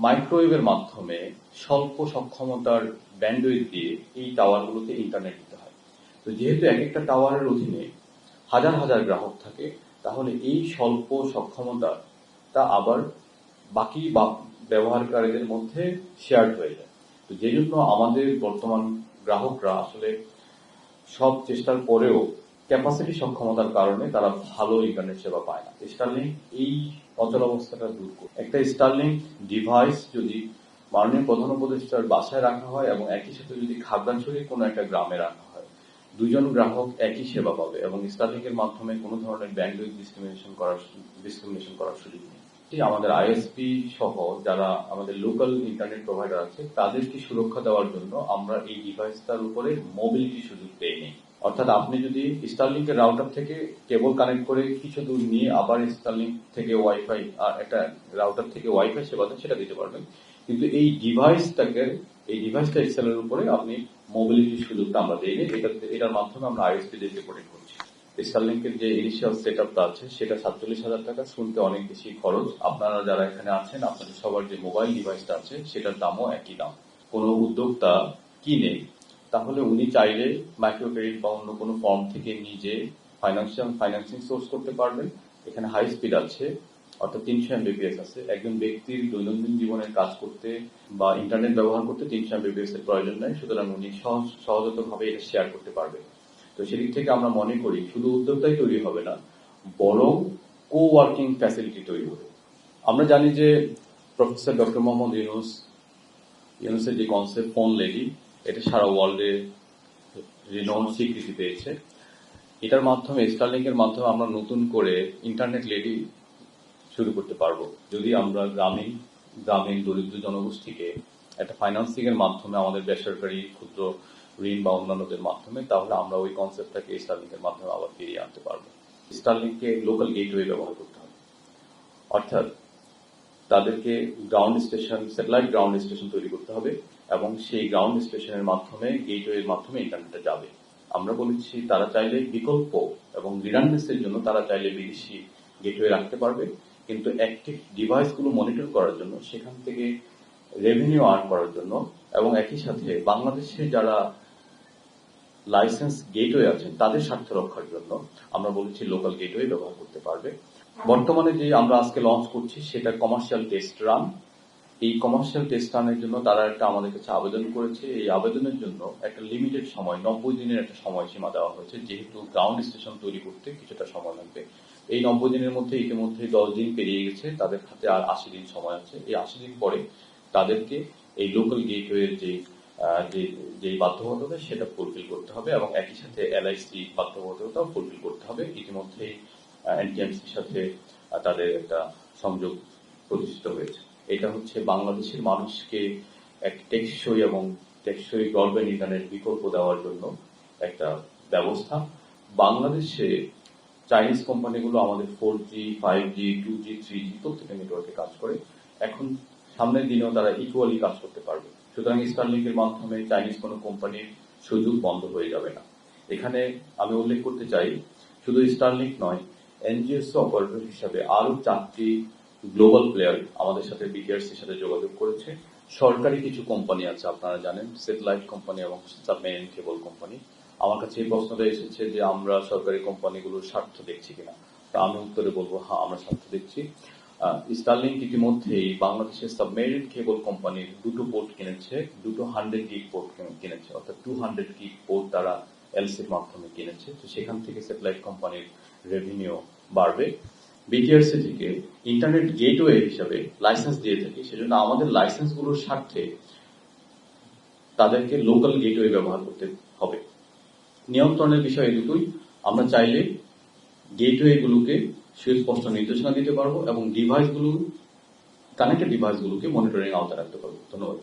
মাইক্রোওয়েভের মাধ্যমে স্বল্প সক্ষমতার ব্যান্ডউইথ দিয়ে এই টাওয়ারগুলোতে ইন্টারনেট দিতে হয়। তো যেহেতু এক একটা টাওয়ারের অধীনে হাজার হাজার গ্রাহক থাকে, তাহলে এই স্বল্প সক্ষমতা তা আবার বাকি ব্যবহারকারীদের মধ্যে শেয়ার্ড হয়ে যায়। তো যে জন্য আমাদের বর্তমান গ্রাহকরা আসলে সব চেষ্টার পরেও ক্যাপাসিটি সক্ষমতার কারণে তারা ভালো ইন্টারনেট সেবা পায় না। স্টারলিংক এই অচলাবস্থাটা দূর করে। একটা স্টারলিংক ডিভাইস যদি মাননীয় প্রধান উপদেষ্টার বাসায় রাখা হয় এবং একই সাথে যদি খাগড়াছড়ির কোনো একটা গ্রামে রাখা হয়, দুইজন গ্রাহক একই সেবা পাবে এবং স্টারলিংকের মাধ্যমে কোনো ধরনের ব্যান্ডউইথ ডিসক্রিমিনেশন করার সুযোগ নেই। আমাদের আইএসপি সহ যারা আমাদের লোকাল ইন্টারনেট প্রোভাইডার আছে তাদেরকে সুরক্ষা দেওয়ার জন্য আমরা এই ডিভাইসটার উপরে মোবিলিটি সুযোগ পেয়ে নেই। অর্থাৎ আপনি যদি স্টারলিংকের রাউটার থেকে কেবল কানেক্ট করে কিছু দূর নিয়ে আবার স্টারলিংক থেকে ওয়াইফাই একটা রাউটার থেকে ওয়াইফাই সেবা দেন, সেটা দিতে পারবেন, কিন্তু এই ডিভাইসটা এক্সেলের উপরে আপনি মোবিলিটির সুযোগটা আমরা দিই। এটার মাধ্যমে আমরা আইএসপিদেরকে প্রোটেক্ট করছি। স্টারলিংকের যে ইনিশিয়াল সেট আপটা আছে সেটা 47,000 টাকা, শুনতে অনেক বেশি খরচ। আপনারা যারা এখানে আছেন আপনাদের সবার যে মোবাইল ডিভাইসটা আছে সেটার দামও একই দাম। কোনো উদ্যোক্তা কিনে তাহলে উনি চাইলে মাইক্রো ক্রেডিট বা অন্য কোনো ফর্ম থেকে নিজে ফাইন্যান্সিং সোর্স করতে পারবেন। এখানে হাই স্পিড আছে, অর্থাৎ 300 Mbps আছে। একজন ব্যক্তির দৈনন্দিন জীবনের কাজ করতে বা ইন্টারনেট ব্যবহার করতে 300 Mbps এর প্রয়োজন নেই, সুতরাং উনি সহজতভাবে এটা শেয়ার করতে পারবে। তো সেদিক থেকে আমরা মনে করি শুধু উদ্যোক্তাই তৈরি হবে না, বরং কো ওয়ার্কিং ফ্যাসিলিটি তৈরি হবে। আমরা জানি যে প্রফেসর ডক্টর মোহাম্মদ ইউনূসের যে কনসেপ্ট ফোন লেডি, এটা সারা ওয়ার্ল্ডে রিনাউন্ড স্বীকৃতি পেয়েছে। এটার মাধ্যমে স্টারলিংকের মাধ্যমে আমরা নতুন করে ইন্টারনেট লেডি শুরু করতে পারবো। যদি আমরা গ্রামীণ দরিদ্র জনগোষ্ঠীকে একটা ফাইন্যান্সিং এর মাধ্যমে আমাদের বেসরকারি ক্ষুদ্র ঋণ বা অন্যান্যদের মাধ্যমে, তাহলে আমরা ওই কনসেপ্টটাকে স্টারলিংকের মাধ্যমে আবার ফিরিয়ে আনতে পারবো। স্টারলিংকে লোকাল গেটওয়ে ব্যবহার করতে হবে, অর্থাৎ তাদেরকে স্যাটেলাইট গ্রাউন্ড স্টেশন তৈরি করতে হবে এবং সেই গ্রাউন্ড স্টেশনের মাধ্যমে গেটওয়ের মাধ্যমে ইন্টারনেটে যাবে। আমরা বলেছি তারা চাইলে বিকল্প এবং রিডান্ডেন্সির জন্য তারা চাইলে বিদেশি গেটওয়ে রাখতে পারবে, কিন্তু অ্যাক্টিভ ডিভাইসগুলো মনিটর করার জন্য, সেখান থেকে রেভিনিউ আর্ন করার জন্য এবং একই সাথে বাংলাদেশে যারা লাইসেন্স গেটওয়ে আছেন তাদের স্বার্থ রক্ষার জন্য আমরা বলেছি লোকাল গেটওয়ে ব্যবহার করতে পারবে। বর্তমানে যে আমরা আজকে লঞ্চ করছি সেটা কমার্শিয়াল টেস্ট রান। এই কমার্শিয়াল টেস্ট রানের জন্য তারা একটা আমাদের কাছে আবেদন করেছে। এই আবেদনের জন্য একটা লিমিটেড সময় 90 দিনের একটা সময়সীমা দেওয়া হয়েছে, যেহেতু গ্রাউন্ড স্টেশন তৈরি করতে কিছুটা সময় লাগবে। এই 90 দিনের মধ্যে ইতিমধ্যে 10 দিন পেরিয়ে গেছে, তাদের হাতে আর 80 দিন সময় আছে। এই 80 দিন পরে তাদেরকে এই লোকাল গেটওয়ের যে বাধ্যবাধকতা সেটা ফুলফিল করতে হবে এবং একই সাথে এলআইসি বাধ্যবাধকতাও ফুলফিল করতে হবে। ইতিমধ্যেই এনটিএমসির সাথে তাদের একটা সংযোগ প্রতিষ্ঠিত হয়েছে। এটা হচ্ছে বাংলাদেশের মানুষকে এক টেকসই ব্রডব্যান্ড ইন্টারনেট বিকল্প দেওয়ার জন্য একটা ব্যবস্থা। বাংলাদেশে চাইনিজ কোম্পানিগুলো আমাদের 4G, 5G, 2G, 3G প্রত্যেকটা নেটওয়ার্কে কাজ করে। এখন সামনের দিনেও তারা ইকুয়ালি কাজ করতে পারবে। সুতরাং স্টারলিংকের মাধ্যমে চাইনিজ কোনো কোম্পানির সুযোগ বন্ধ হয়ে যাবে না। এখানে আমি উল্লেখ করতে চাই, শুধু স্টারলিংক নয়, এনজিএস অপারেটর হিসাবে আরো 4টি গ্লোবাল প্লেয়ার আমাদের সাথে বিটিআরসির সাথে যোগাযোগ করেছে। সরকারি কিছু কোম্পানি আছে, আপনারা জানেন, স্যাটেলাইট কোম্পানি এবং সাবমেরিন কেবল কোম্পানি। আমার কাছে এই প্রশ্নটা এসেছে যে আমরা সরকারি কোম্পানিগুলোর স্বার্থ দেখছি কিনা। তা আমি উত্তরে বলবো হ্যাঁ, আমরা স্বার্থ দেখছি। স্টারলিংক ইতিমধ্যেই বাংলাদেশের সাবমেরিন কেবল কোম্পানির 2টো পোর্ট কিনেছে, 2টো 100 গিগ পোর্ট কিনেছে, অর্থাৎ 200 গিগ পোর্ট তারা এলসির মাধ্যমে কিনেছে। তো সেখান থেকে স্যাটেলাইট কোম্পানির রেভিনিউ বাড়বে। বিটিআরসি থেকে ইন্টারনেট গেটওয়ে হিসাবে লাইসেন্স দিয়ে থাকি, সেজন্য আমাদের লাইসেন্সগুলোর স্বার্থে তাদেরকে লোকাল গেটওয়ে ব্যবহার করতে হবে। নিয়ন্ত্রণের বিষয় দুটোই। আমরা চাইলে গেটওয়েগুলোকে সুস্পষ্ট নির্দেশনা দিতে পারবো এবং কানেক্টেড ডিভাইসগুলোকে মনিটরিং আওতায় রাখতে পারবো। ধন্যবাদ।